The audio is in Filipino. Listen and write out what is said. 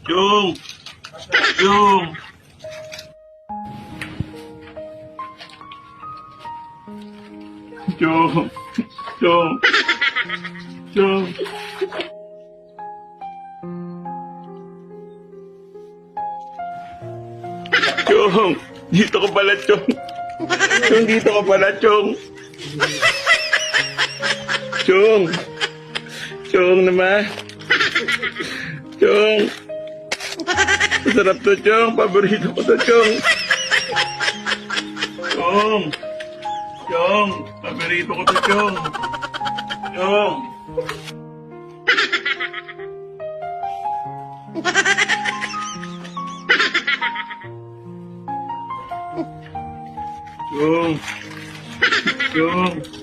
Chong! Chong! Chong! Chong! Chong! Chong! Dito ka pala, Chong! Chong, dito ka pala, Chong! Chong! Chong naman! Chong! Masarap to, Chong! Paborito ko to, Chong! Chong! Chong! Paborito ko to, Chong! Chong! Chong! Chong!